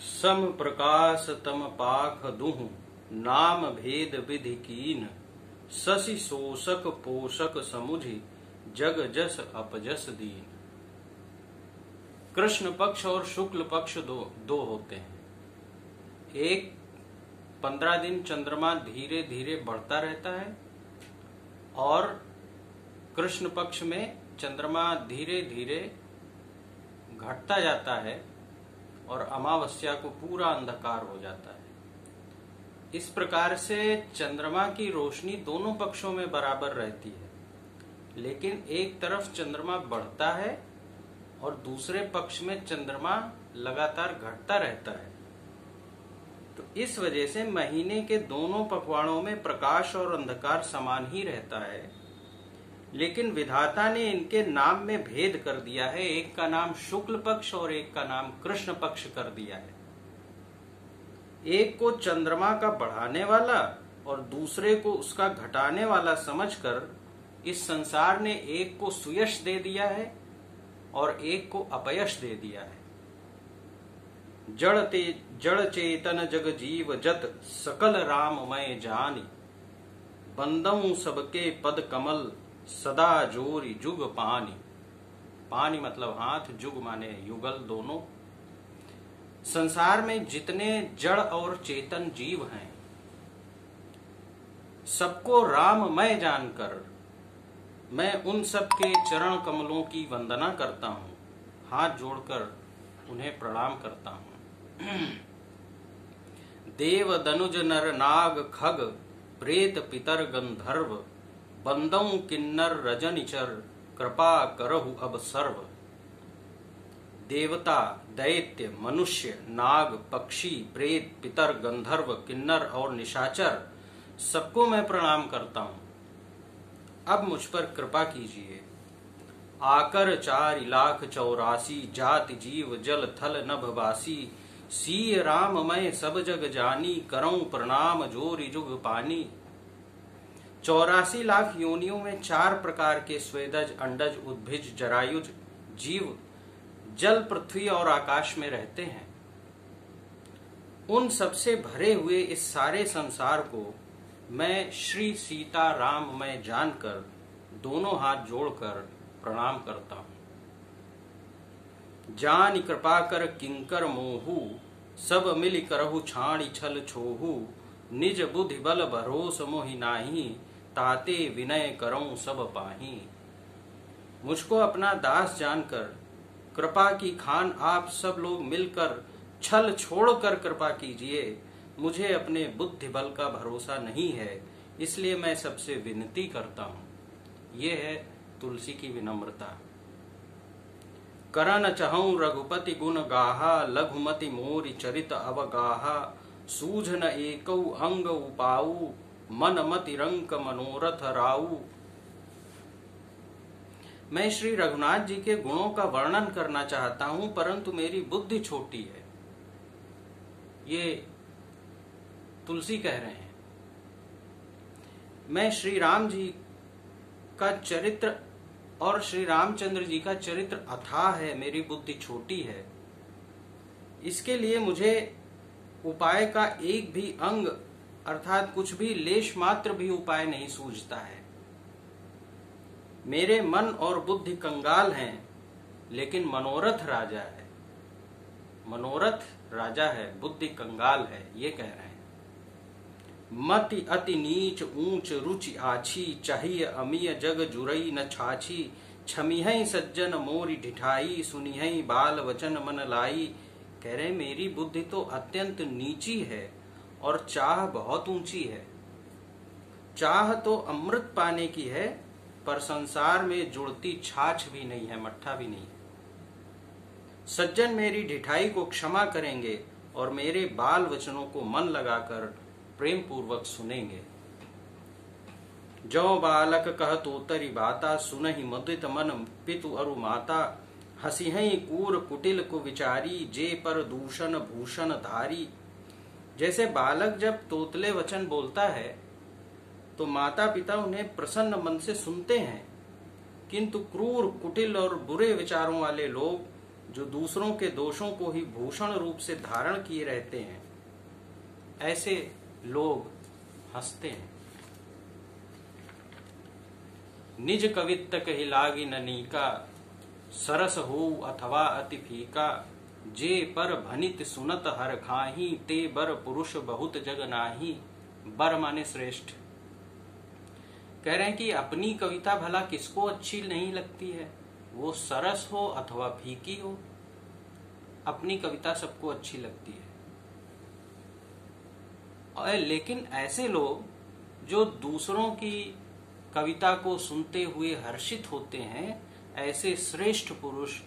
सम प्रकाश तम पाख दुहु नाम भेद विधि कीन शशि शोषक पोषक समुझि जग जस अपजस दीन। कृष्ण पक्ष और शुक्ल पक्ष दो होते हैं। एक 15 दिन चंद्रमा धीरे धीरे बढ़ता रहता है और कृष्ण पक्ष में चंद्रमा धीरे धीरे घटता जाता है और अमावस्या को पूरा अंधकार हो जाता है। इस प्रकार से चंद्रमा की रोशनी दोनों पक्षों में बराबर रहती है, लेकिन एक तरफ चंद्रमा बढ़ता है और दूसरे पक्ष में चंद्रमा लगातार घटता रहता है। तो इस वजह से महीने के दोनों पखवाड़ों में प्रकाश और अंधकार समान ही रहता है, लेकिन विधाता ने इनके नाम में भेद कर दिया है। एक का नाम शुक्ल पक्ष और एक का नाम कृष्ण पक्ष कर दिया है। एक को चंद्रमा का बढ़ाने वाला और दूसरे को उसका घटाने वाला समझकर इस संसार ने एक को सुयश दे दिया है और एक को अपयश दे दिया है। जड़ चेतन जग जीव जत सकल राममय जानी बंदऊ सबके पद कमल सदा जोरी जुग पानी। पानी मतलब हाथ, जुग माने युगल दोनों। संसार में जितने जड़ और चेतन जीव हैं, सबको राममय जानकर मैं उन सब के चरण कमलों की वंदना करता हूं, हाथ जोड़कर उन्हें प्रणाम करता हूं। देव दनुज नर नाग खग प्रेत पितर गंधर्व बंदऊ किन्नर रजनिचर कृपा करहु अब सर्व। देवता, दैत्य, मनुष्य, नाग, पक्षी, प्रेत, पितर, गंधर्व, किन्नर और निशाचर सबको मैं प्रणाम करता हूं। अब मुझ पर कृपा कीजिए। आकर 4,84,000 जाति जीव जल थल नभवासी सीय राम मैं सब जग जानी करऊं प्रणाम जोरी जुग पानी। 84 लाख योनियों में 4 प्रकार के स्वेदज, अंडज, उद्भिज, जरायुज जीव जल, पृथ्वी और आकाश में रहते हैं। उन सबसे भरे हुए इस सारे संसार को मैं श्री सीता राम मैं जानकर दोनों हाथ जोड़कर प्रणाम करता हूं। जान कृपा कर किंकर मोहू सब मिल करहु छाणी छल छोहू निज बुद्धि बल भरोस मोहि नाही ताते विनय करऊं सब पाही। मुझको अपना दास जानकर कृपा की खान आप सब लोग मिलकर छल छोड़कर कृपा कीजिए। मुझे अपने बुद्धि बल का भरोसा नहीं है, इसलिए मैं सबसे विनती करता हूं। ये है तुलसी की विनम्रता। करन चहऊं रघुपति गुण गाहा लघुमति मोरि चरित अवगाहा सूझ न एकौ अंग उपाऊ मन मति रंक मनोरथ राऊ। मैं श्री रघुनाथ जी के गुणों का वर्णन करना चाहता हूं, परंतु मेरी बुद्धि छोटी है। ये तुलसी कह रहे हैं। मैं श्री राम जी का चरित्र और श्री रामचंद्र जी का चरित्र अथाह है, मेरी बुद्धि छोटी है। इसके लिए मुझे उपाय का एक भी अंग अर्थात कुछ भी लेश मात्र भी उपाय नहीं सूझता है। मेरे मन और बुद्धि कंगाल हैं, लेकिन मनोरथ राजा है। मनोरथ राजा है, बुद्धि कंगाल है, ये कह रहे हैं। मति अति नीच ऊंच रुचि आछी चाहिए अमीय जग जुरई न छाछी छमिहई सज्जन मोरी ढिठाई सुनिहई बाल वचन मन लाई। कह रहे मेरी बुद्धि तो अत्यंत नीची है और चाह बहुत ऊंची है। चाह तो अमृत पाने की है, पर संसार में जुड़ती छाछ भी नहीं है, मट्ठा भी नहीं है। सज्जन मेरी ढिठाई को क्षमा करेंगे और मेरे बाल वचनों को मन लगाकर प्रेम पूर्वक सुनेंगे। जो बालक कहत उतरी बाता सुनहि मुदित मन पितु अरु माता हसिहई कूर कुटिल को विचारी जे पर दूषण भूषण धारी। जैसे बालक जब तोतले वचन बोलता है तो माता पिता उन्हें प्रसन्न मन से सुनते हैं, किंतु क्रूर, कुटिल और बुरे विचारों वाले लोग जो दूसरों के दोषों को ही भूषण रूप से धारण किए रहते हैं, ऐसे लोग हंसते हैं। निज कवित्त कहि लागी ननीका, सरस हो अथवा अति फीका, जे पर भनित सुनत हर खाही, ते बर पुरुष बहुत जग नाही। बर माने श्रेष्ठ। कह रहे हैं कि अपनी कविता भला किसको अच्छी नहीं लगती है, वो सरस हो अथवा फीकी हो, अपनी कविता सबको अच्छी लगती है। और लेकिन ऐसे लोग जो दूसरों की कविता को सुनते हुए हर्षित होते हैं, ऐसे श्रेष्ठ पुरुष